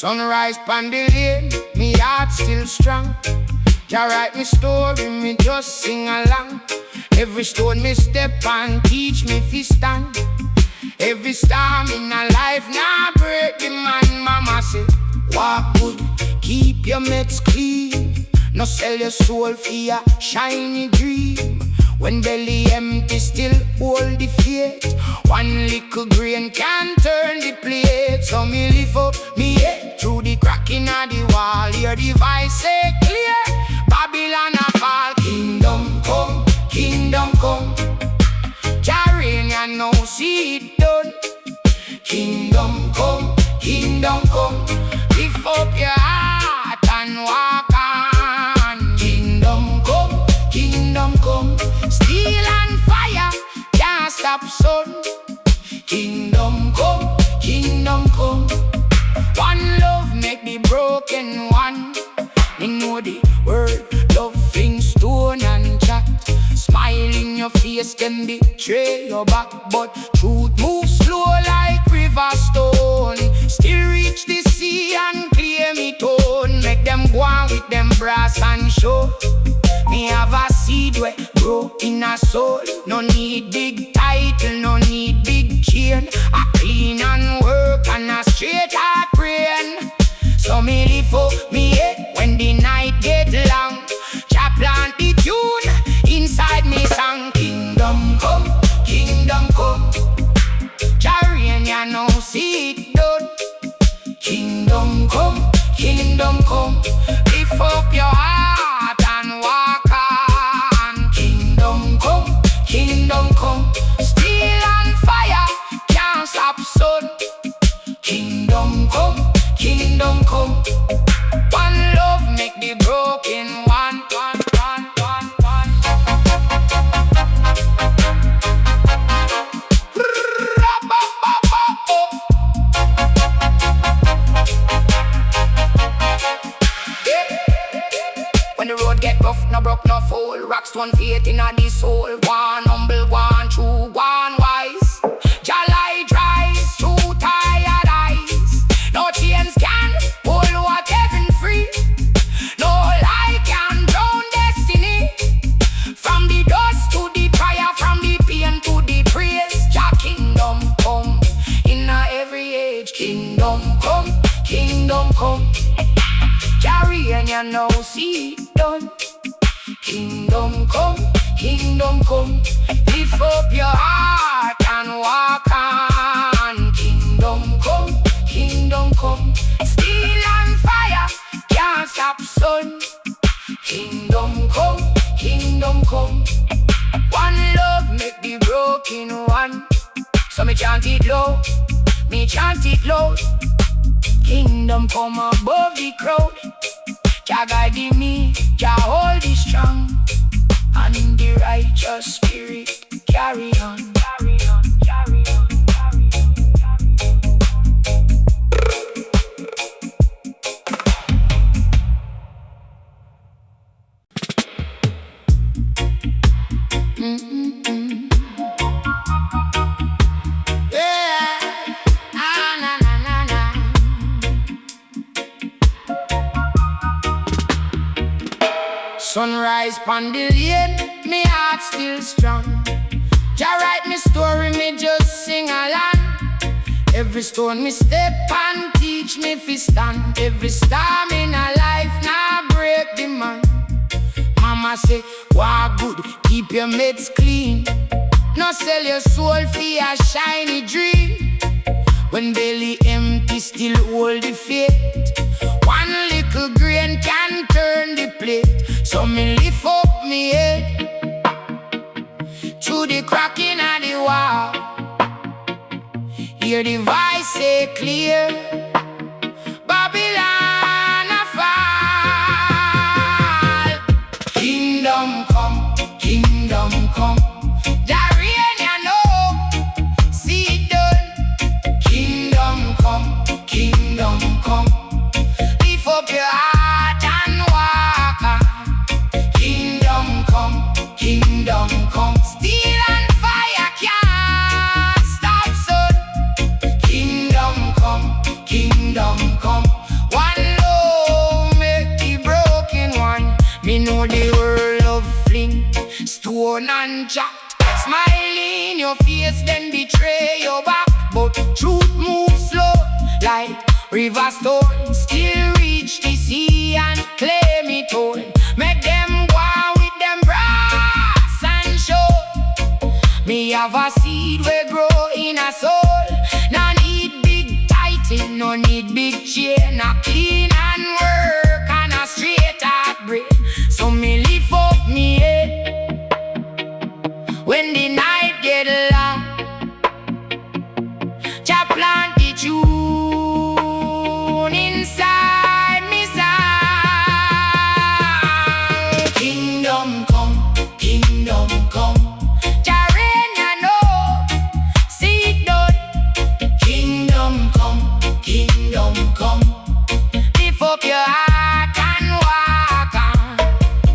Sunrise pon the lane, me heart still strong. Jah write me story, me just sing along. Every stone me step on teach me fi stand. Every storm in a life now break the man. Mama say, walk good, keep your meds clean. No sell your soul for your shiny dream. When belly empty, still hold the faith. One little grain can turn the plate. So me lift up me head through the crack in the wall. Hear the voice say clear, Babylon a fall. Kingdom come, kingdom come. Jah reign, you know see it done. Kingdom come, kingdom come. Lift up your heart and walk on. Kingdom come, kingdom come. Steel and fire can't stop sun. Kingdom come, kingdom come. One love make the broken one. Me know the word, loving stone and chat. Smile in your face can betray your back, but truth moves slow like river stone. Still reach the sea and clear me tone. Make them go on with them brass and show. Me have a seed where grow in a soul. No need big title, no need big chain. A clean and work and a straight heart brain. So me lift up me head when the night get long. Jah plant the tune inside me song. Kingdom come, kingdom come. Jah reign, you know see it done. Kingdom come, kingdom come. Lift up your heart and walk on. Kingdom come, kingdom come. Steel and fire can't stop sun. Kingdom come, kingdom come. One love make the broken one. When the road get rough, no broke, no fall. Rocks one faith in the soul. One humble, one true, one wise. Jah light rise through tired eyes. No chains can hold what heaven free. No lie can drown destiny. From the dust to the prayer, from the pain to the praise. Jah kingdom come in every age. Kingdom come, kingdom come. Jah reign, you know see it done. Kingdom come, kingdom come. Lift up your heart and walk on. Kingdom come, kingdom come. Steel and fire can't stop sun. Kingdom come, kingdom come. One love make the broken one. So me chant it low, me chant it low. Kingdom come above the crowd. Jah guide me, Jah hold it strong. And in the righteous spirit carry on, carry on, carry on, carry on, Sunrise pon the lane, me heart still strong. Jah write me story, me just sing along. Every stone me step on teach me fi stand. Every storm in a life now break the man. Mama say, walk good, keep your meds clean. No sell your soul for a shiny dream. When belly empty, still hold the faith. One little grain can turn the plate. So me lift up me head through the crack in the wall. Hear the voice say clear, Babylon a fall. Kingdom come, kingdom come. Jah reign, you know see it done. Kingdom come, kingdom come. Lift up your heart and walk on. Kingdom come, kingdom come. Steel and fire can't stop sun. Kingdom come, kingdom come. phone and chat. Smile in your face, then betray your back. But truth moves slow, like river stone. Still reach the sea and claim it all. Make them go on with them brass and show. Me have a seed we grow in a soul. No need big title, no need big chain. A clean and work and a straight heart brain. So me lift up me head when the night get long. Jah plant the tune inside me sound. Kingdom come, kingdom come. Jah reign, you know, see it done. Kingdom come, kingdom come. Lift up your heart and walk on.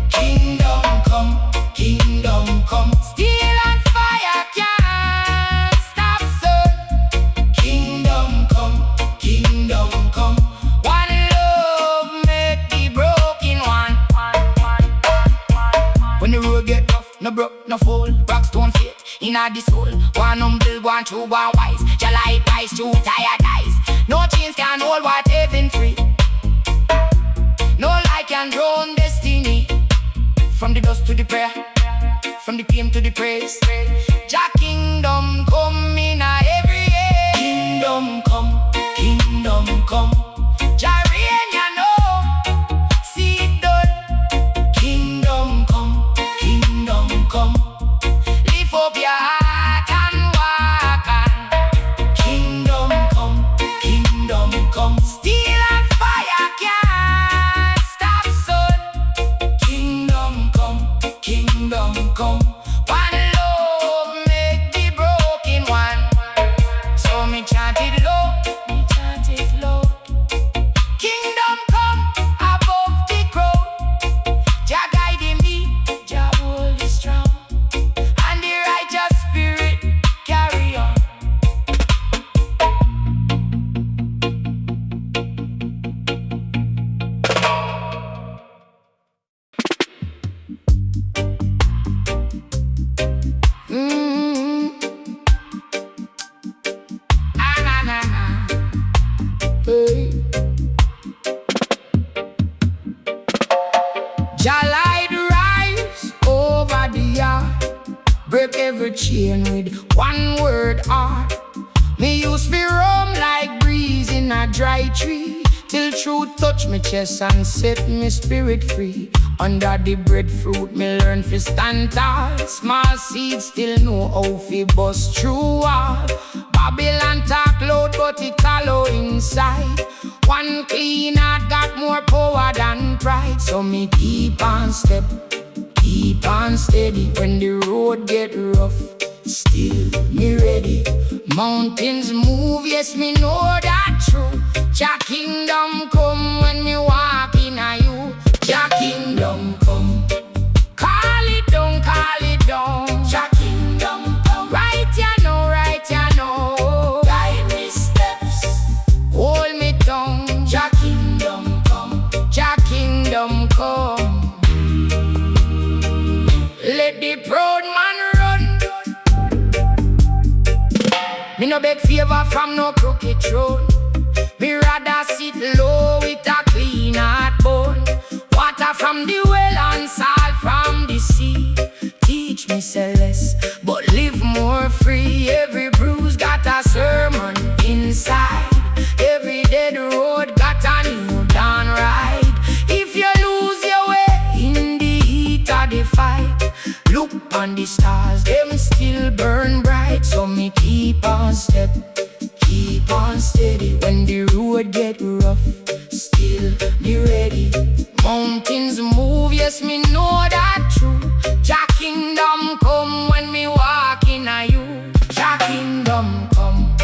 Kingdom come, kingdom come. Steel and fire can't stop sun. Kingdom come, kingdom come. One love make the broken one. When the road get tough, no broke, no fall. Rock stone faith inna the soul. One humble, one true, one wise. Jah light rise through tired eyes. No chains can hold what heaven free. No light can drown destiny. From the dust to the prayer, from the pain to the praise. Jah kingdom come in every age. Kingdom come, kingdom come. Jah reign, you know, see it done. Kingdom come, kingdom come. Lift up your heart and walk on. Kingdom come, kingdom come. Steel and fire can't stop sun. Kingdom come, kingdom come. One love make the broken one. So me chant it low, me chant it low. Kingdom come above the crowd. Jah guiding me, Jah hold it strong, and the righteous spirit carry on. Na na na, hey. Jah light rise over the yard, break every chain with one word art. Me use fi roam like breeze in a dry tree, till truth touch me chest and set me spirit free. Under the breadfruit me learn fi stand tall. Small seed still know how fi bust through wall. Babylon talk loud but it hollow inside. One clean heart got more power than pride. So me keep on step, keep on steady. When the road get rough, still me ready. Mountains move, yes me know that true. Jah kingdom come when me walk in a you. Jah kingdom come. Call it down, call it down. Jah kingdom come. Right you know, right you know. Guide me steps, hold me tongue. Jah kingdom come, Jah kingdom come. Let the proud man run. Me no beg favor from no crooked throne. Me rather sit low with a clean heart bone. Water from the well and salt from the sea. Teach me say less, but live more free. Every bruise got a sermon inside. Every dead road got a new dawn ride. If you lose your way in the heat of the fight, look on the stars, them still burn bright. So me keep on step, keep on steady. When the road get rough, still be ready. Mountains move, yes me know that true. Jah kingdom come when me walk in a you. Jah kingdom come.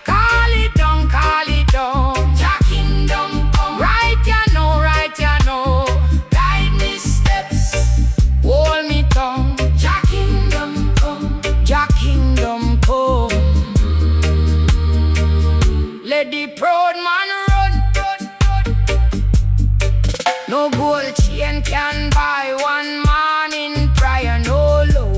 Call it down, call it down. Jah kingdom come. Right you know, right you know. Guide me steps, hold me tongue. Jah kingdom come, Jah kingdom come. Let the proud man run. No gold chain can buy one man in prayer, no low.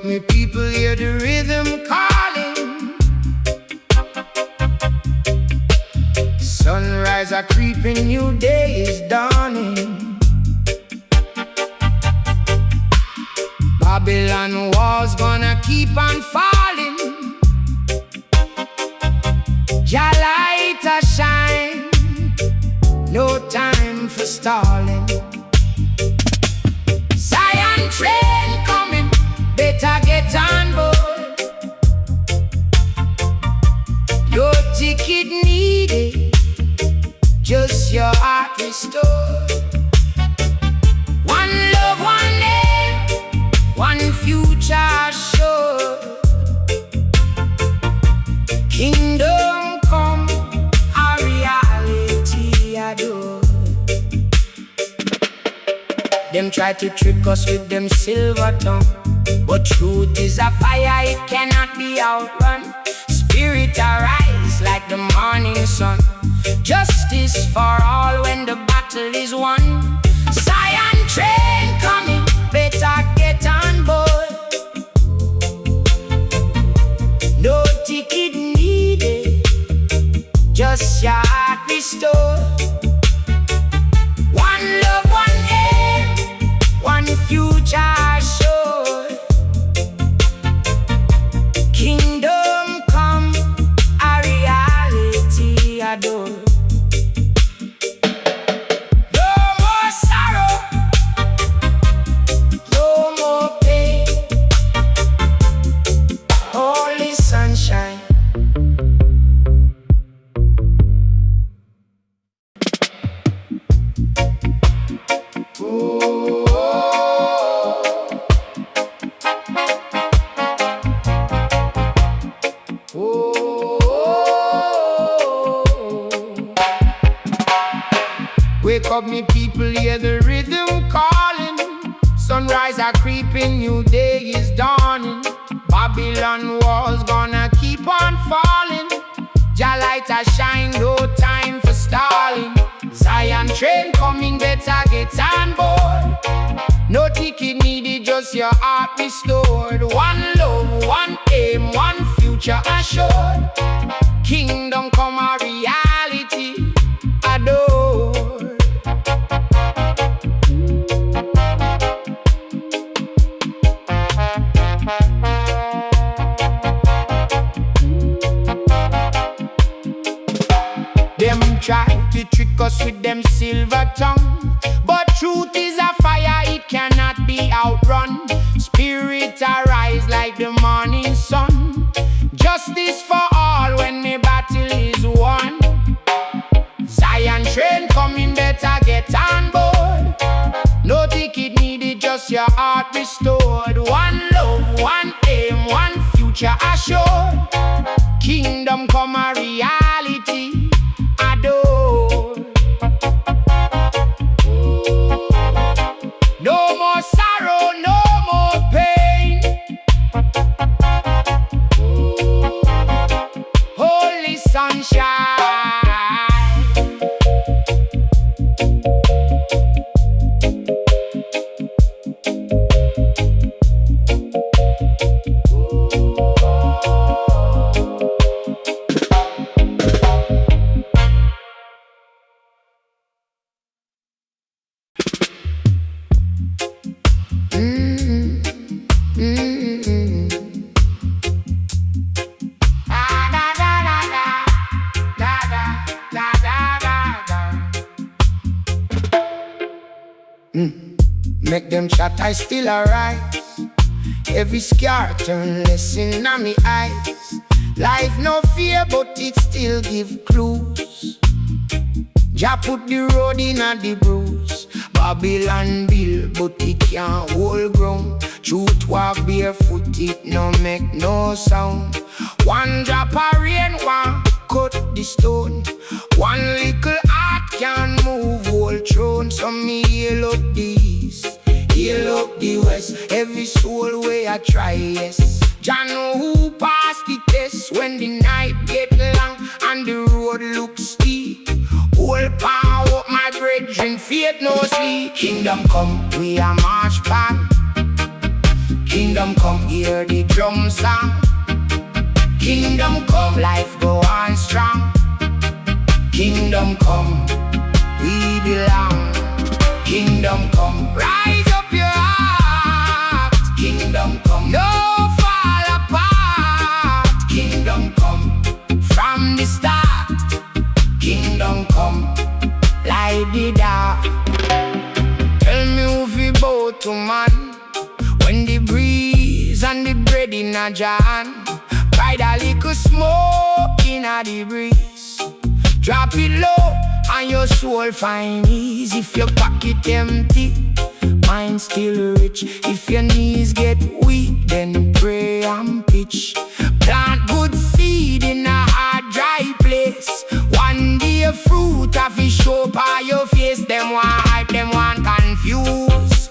up me people, hear the rhythm calling. Sunrise are creeping, new day is dawning. Babylon walls gonna keep on falling. Jah light a shine, no time for stalling. Zion train coming, better get on board. Your ticket needed, just your heart restored. One love, one name, one future sure. Kingdom come, a reality adore. Them try to trick us with them silver tongue, but truth is a fire, it cannot be outrun. Spirit arise like the morning sun. Justice for all when the battle is won. Zion train coming, better get on board. No ticket needed, just your heart restored. One love, one aim, one future sure. Kingdom come, a reality adore. No more sorrow, no more pain, only sunshine. Wake up me people, hear the rhythm calling. Sunrise are creeping, new day is dawning. Babylon walls gonna keep on falling. Jah light a shine, no time for stalling. Zion train coming, better get on board. No ticket needed, just your heart restored. One love, one aim, one future assured. Kingdom come, a reality adore. Them try to trick us with them silver tongue, but truth is a fire, it cannot be outrun. Spirit arise like the morning sun. Justice for all when the battle is won. Zion train coming, better get on board. No ticket needed, just your heart restored. One love, one aim, one future assured. Kingdom come, a reality adore. No more sorrow, no more pain, holy sunshine. Make them chat, I still arise. Every scar turn lesson on me eyes. Life no fear, but it still give clues. Jah put the road in a the bruise. Babylon build, but it can't hold ground. Truth walk barefoot, it no make no sound. One drop of rain, one cut the stone. One little heart can move whole throne. So me heal up the east, heal up the west. Every soul way I try, yes. Jah know who pass the test when the night get long and the road looks steep. Whole power up my brethren, faith no sleep. Kingdom come, we a march back. Kingdom Kingdom come, hear the drum sound. Kingdom come, life go on strong. Kingdom come, we belong. Kingdom come, rise up your heart. Kingdom come, no fall apart. Kingdom come, from the start. Kingdom come, light the dark. Tell me who fi bow to man when the breeze and the bread in a jar. Ride a little smoke in a the breeze. Drop it low and your soul find ease. If your pocket empty, mind still rich. If your knees get weak, then pray and pitch. Plant good seed in a hard dry place. One day fruit of it show by your face. Them want hype, them want confuse.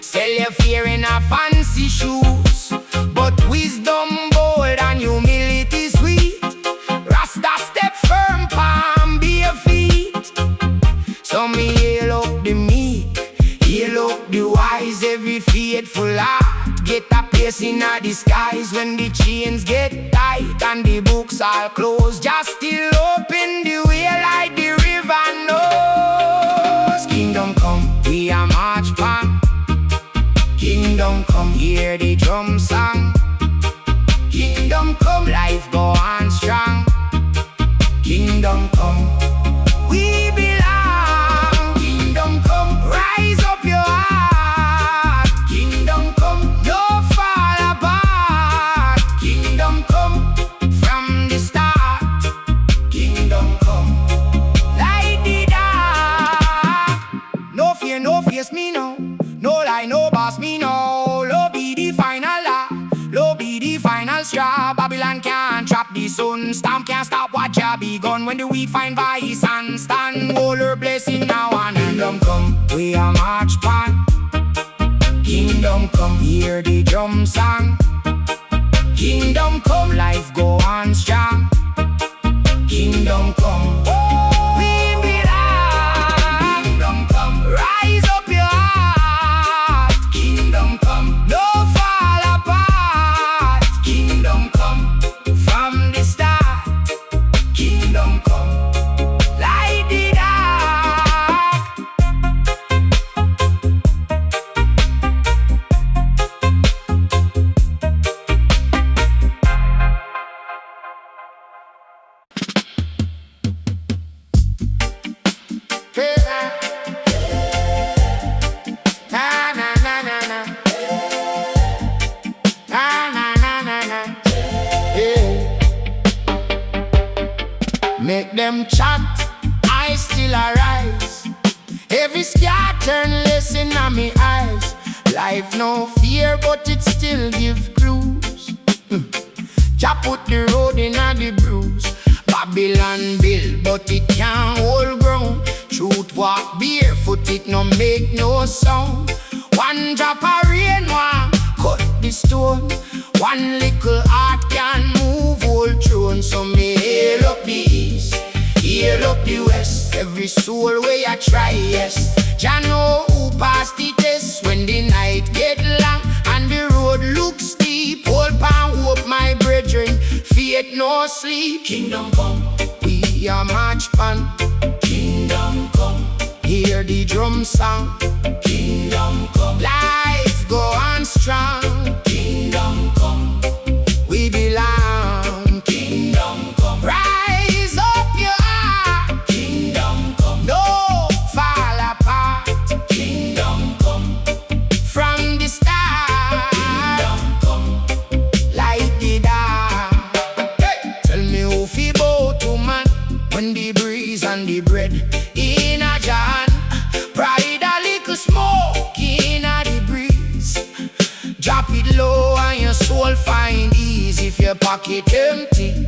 Sell your fear in a fancy shoes. But wisdom bold and humility sweet. Rasta step firm, palm bare feet. So me hail up the meek, hail up the wise. Every faithful heart get a place in a disguise. When the chains get tight and the books are closed, just still open the way like the river knows. Kingdom come, we a march pan. Kingdom come, hear the drum song. Kingdom come, life go on strong. Kingdom come, we belong. Kingdom come, rise up your heart. Kingdom come, no fall apart. Kingdom come, from the start. Kingdom come, light the dark. No fear, no face me no. No lie, no boss me no. Low be the final law, low be the final straw. Babylon can't trap the sun. Storm can't stop what Jah begun. When the weak find vice and stand, all her blessing now and kingdom come, we a march pan. Kingdom come, hear the drum song. Kingdom come, life go on strong. Kingdom come, we belong. Kingdom come, rise up your heart. Kingdom come, no fall apart. Kingdom come, from the start. Kingdom come, light the dark. Hey, na na na na na. Na na na na na. Hey. Make them chat, I still arise. Every scar turn listen on me eyes. Life no fear, but it still give clues. Jah put the road in a the bruise. Babylon build, but it can't hold ground. Truth walk barefoot, it no make no sound. One drop of rain, one cut the stone. One little heart can move whole throne. So me hail up the east, hail up the west. Every soul way I try, yes. Jah know who pass the test. When the night get long and the road looks steep, hold pan hope my brethren, faith no sleep. Kingdom come, we a march pan. Kingdom come, hear the drum sound. Kingdom come, life go on strong. Kingdom come, we belong. Kingdom come, rise up your heart. Kingdom come, no fall apart. Kingdom come, from the start. Kingdom come, light the dark. Hey. Tell me who fi bow to man when the breeze and the bread in a jar. Pride a little smoke in a the breeze. Drop it low and your soul find ease. If your pocket empty,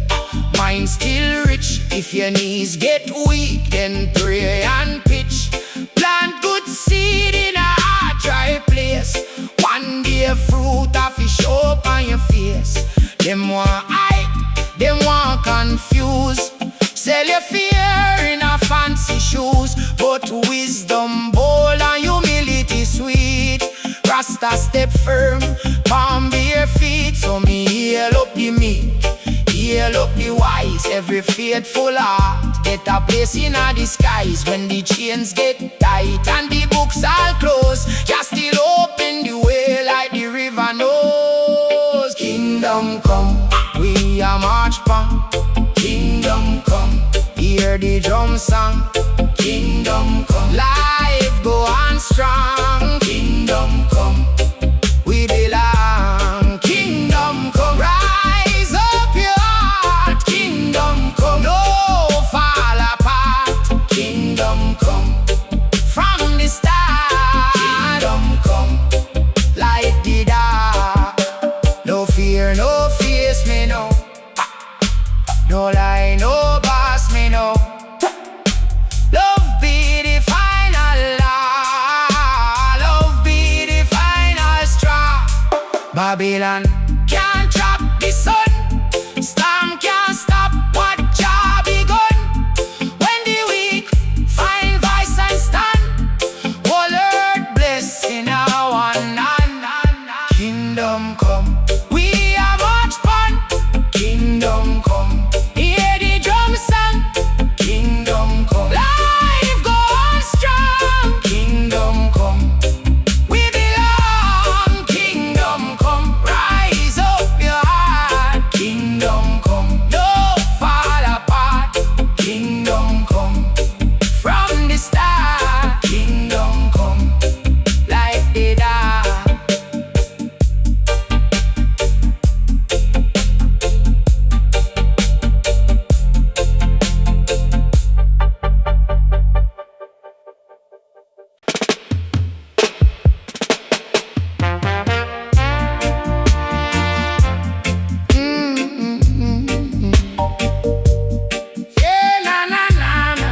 mind still rich. If your knees get weak, then pray and pitch. Plant good seed in a hard dry place. One day fruit of it show up on your face. Them want hype, them want confuse. Sell your fear in a fancy shoes. But wisdom bold and humility sweet. Rasta step firm, palm bare feet, so me heal up the meek, heal up the wise. Every faithful heart get a place in the skies. When the chains get tight and the books all closed, just still open the way like the river knows. Kingdom come, we a march pan. Kingdom come, hear the drum song. Kingdom come, life go on strong. Kingdom come, we belong. Kingdom come, rise up your heart. Kingdom come, no fall apart. Kingdom come, from the start. Kingdom come, light the dark. No fear, no face me no. No lie, no boss me no. Love be the final law. Love be the final straw. Babylon can't trap the sun. Storm can't stop what Jah begun. When the weak find vice and stand, whole earth blessing our one. Kingdom come, we are march pan. Kingdom come, hear the drum song. Kingdom come, life go on strong. Kingdom come, we belong. Kingdom come, rise up your heart. Kingdom come, no fall apart. Kingdom come, from the start. Kingdom come, like the dark. Yeah, na na na na.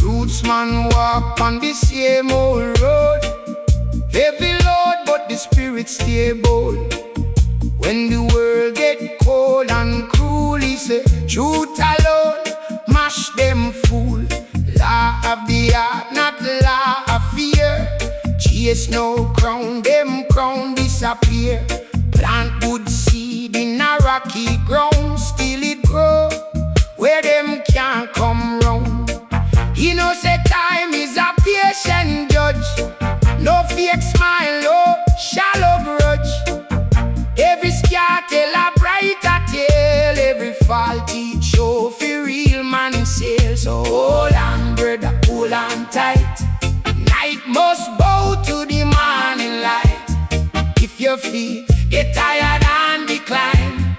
Roots man walk on the same old road. Heavy load, but the spirit stay bold. When the world get cold and cruel, he say, truth alone, mash them fool. Law of the heart, not law of fear. Chase no crown, them crown disappear. Plant good seed in a rocky ground, still it grow where them can't come round. He know say time is a patient judge. No fake smile, no shallow grudge. Every scar tell a brighter tale. Every fall teach show for real man sail. So hold on brother, hold on tight. Night must bow to the morning light. If your feet get tired and decline,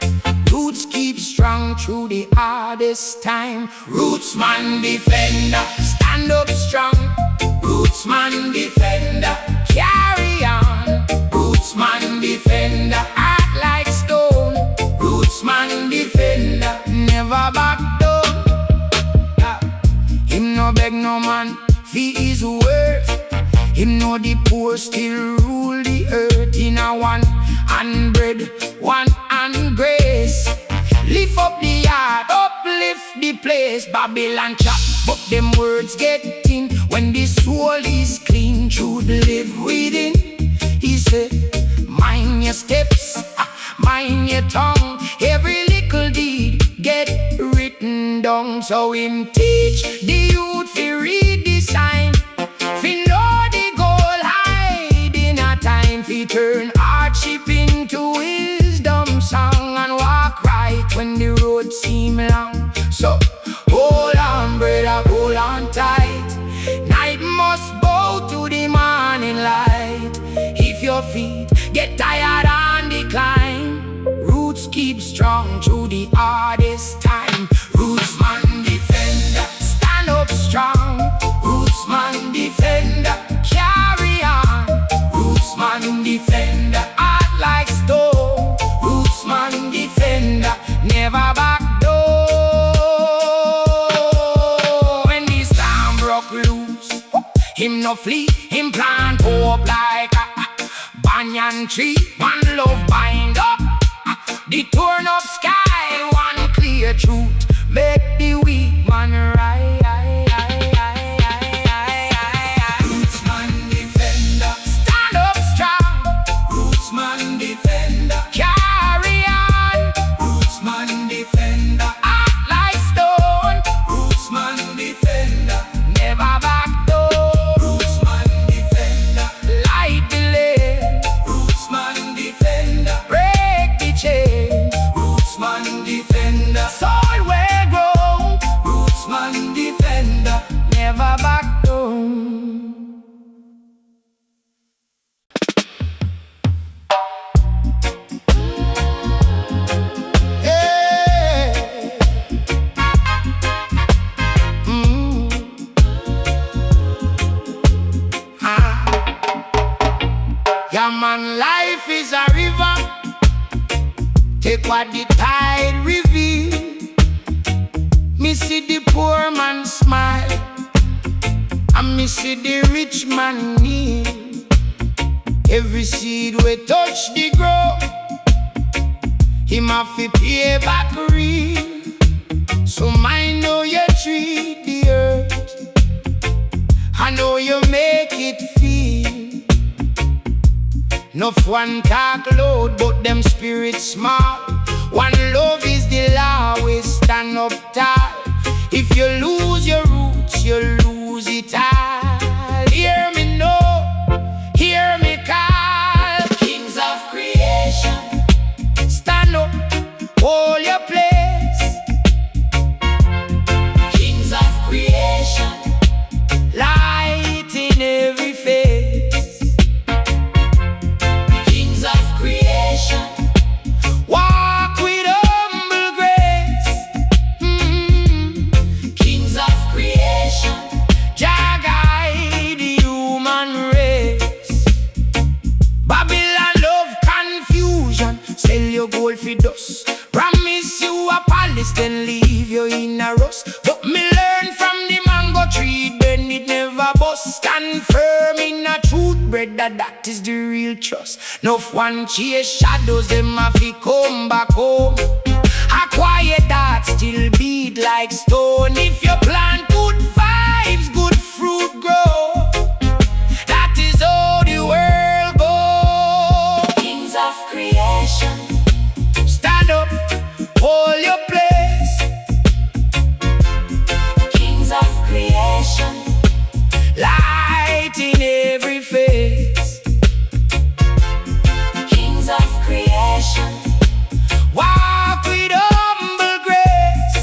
roots keep strong through the hardest time. Roots man defender, stand up strong. Roots man defender, carry on. Roots man defender, heart like stone. Roots man defender, never back down. Him no beg no man for his worth. Him know the poor still rule the earth. In a one hand bread, one hand grace. Lift up the yard, uplift the place. Babylon chop, but them words get in. When the soul is clean, truth live within. He said, mind your steps, mind your tongue. Every little deed get written down. So him teach the youth to read the sign. Fi know the goal hide in a time. Fi turn hardship into wisdom song. And walk right when the road seem long. So hold on brother, hold on tight. Night must bow to the morning light. If your feet get tired and decline, roots keep strong through the hardest time. Roots man defender, stand up strong. Roots man defender, carry on. Roots man defender, heart like stone. Roots man defender, never back down. When the storm broke loose, him no flee, him plant hope like a banyan tree. One love bind up the torn up sky. One clear truth make the weak man rise. a man life is a river. Take what the tide reveal. Me see the poor man smile, and me see the rich man kneel. Every seed we touch the ground, him have to pay back real. So mind how you treat the earth, I know you make it feel. Enough one talk loud, but them spirits small. One love is the law, we stand up tall. If you lose your roots, you lose it all. Hear me know, hear me call. Kings of creation, stand up, hold your place. Kings of creation, light in every face. Kings of creation, walk with humble grace. Kings of creation, JAH guide the human race. Babylon love confusion, sell your gold for dust. Promise you a palace, then leave you in a rust. But me learn from the mango tree, then it never bust. Stand firm in a truth, brother, that is the real trust. Enough one chase shadows, them have to come back home. A quiet heart still beat like stone. If you plant good vibes, good fruit grow. That is how the world goes. Kings of creation, stand up, hold your place. Kings of creation, light in every face. Kings of creation, walk with humble grace.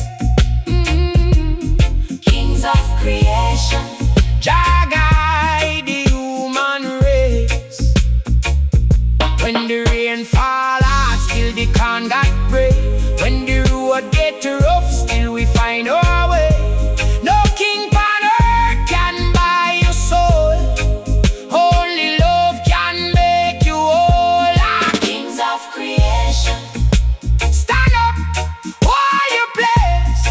Kings of creation, JAH guide the human race. When the rain fall hard, still the corn got break. When the road get rough, still we find our way. No king on earth can buy your soul. Only love can make you whole. Ah, kings of creation, stand up, hold your place.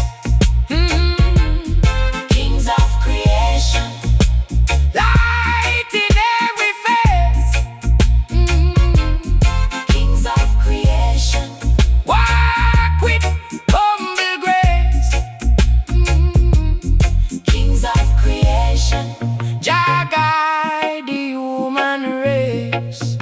Kings of creation, light in every face. Kings of creation, walk with humble grace. Kings of creation, JAH guide the human race.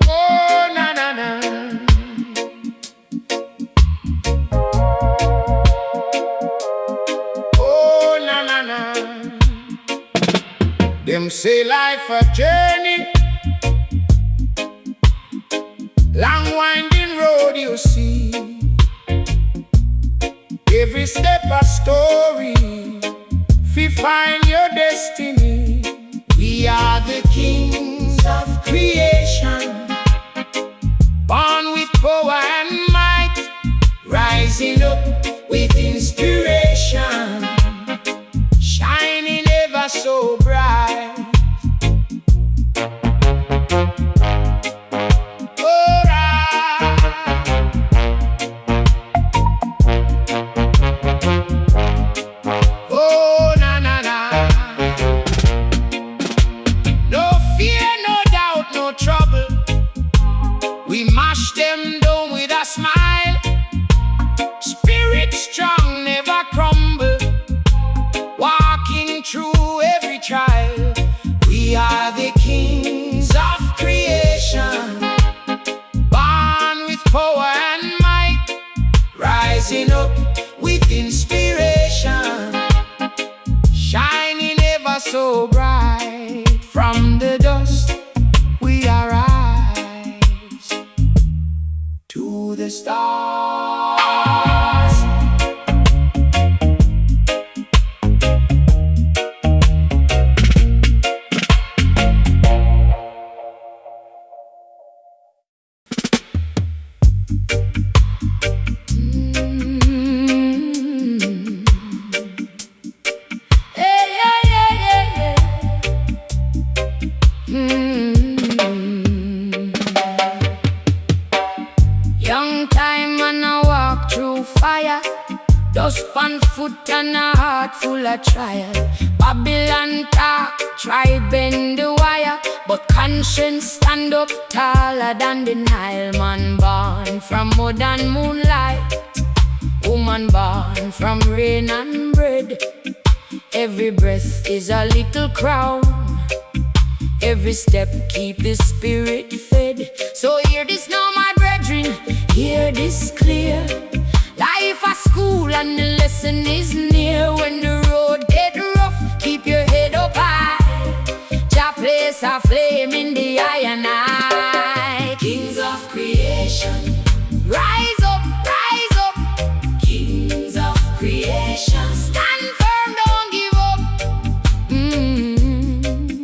Oh, na na na. Oh, na na na. Them say life a journey, long winding road you see. Every step a story, fi find your destiny. We are the kings of creation, born with power and might, rising up with inspiration, shining ever so bright. Alright. Oh, na na na. No fear, no doubt, no trouble. We mash them down with a smile. Spirit strong, never crumble. Walking through every trial. We are the kings of creation, born with power and might, rising up with inspiration, shining ever so bright. From the dust we arise to the stars. Dust on foot and a heart full of trial. Babylon talk, try bend the wire, but conscience stand up taller than the Nile. Man born from mud and moonlight, woman born from rain and bread. Every breath is a little crown, every step keep the spirit fed. So hear this now, my brethren, hear this clear. Life a school and the lesson is near. When the road get rough, keep your head up high. Jah place a flame in the eye and eye. Kings of creation, rise up, rise up. Kings of creation, stand firm, don't give up.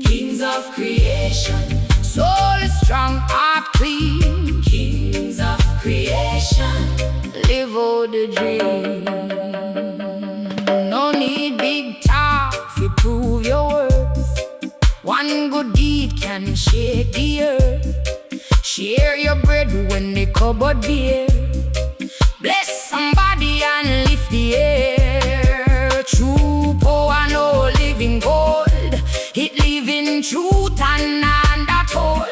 Kings of creation, soul is strong, heart clean. Kings of creation, live out the dream. No need big talk to prove your worth. One good deed can shake the earth. Share your bread when the cupboard bare. Bless somebody and lift the air. True power, no living gold. It living truth and untold.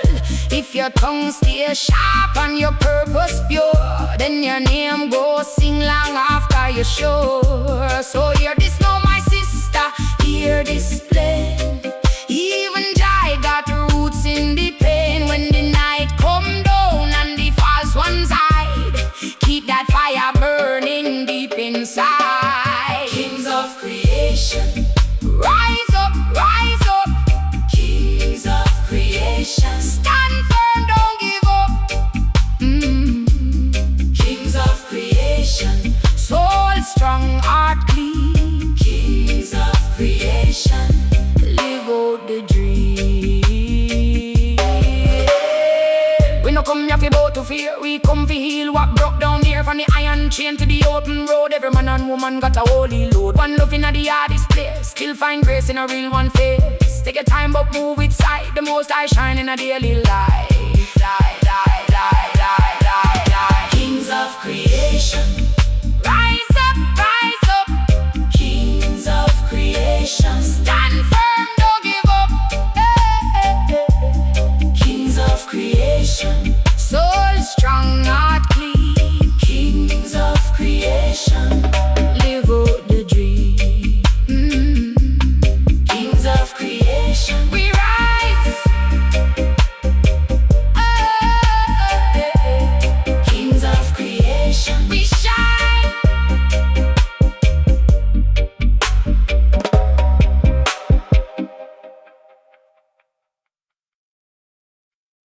If your tongue stay sharp and your purpose pure, then your name go sing long after you're sure. So hear this now, my sister, hear this plain. Even Jah got roots in the pain. When the night come down and the false ones hide, keep that fire burning deep inside. Kings of creation, rise up, rise up. Kings of creation, stand firm, don't give up. Kings of creation, soul strong, heart clean. Kings of creation, live out the dream. We no come here for bow to fear, we come for heal what broke down here. From the iron chain to the open road, every man and woman got a holy load. One love in the hardest place, still find grace in a real one face. Take your time but move with sight, the most I shine in a daily life. Kings of creation, rise up, rise up. Kings of creation, stand firm, don't give up. Kings of creation, soul strong.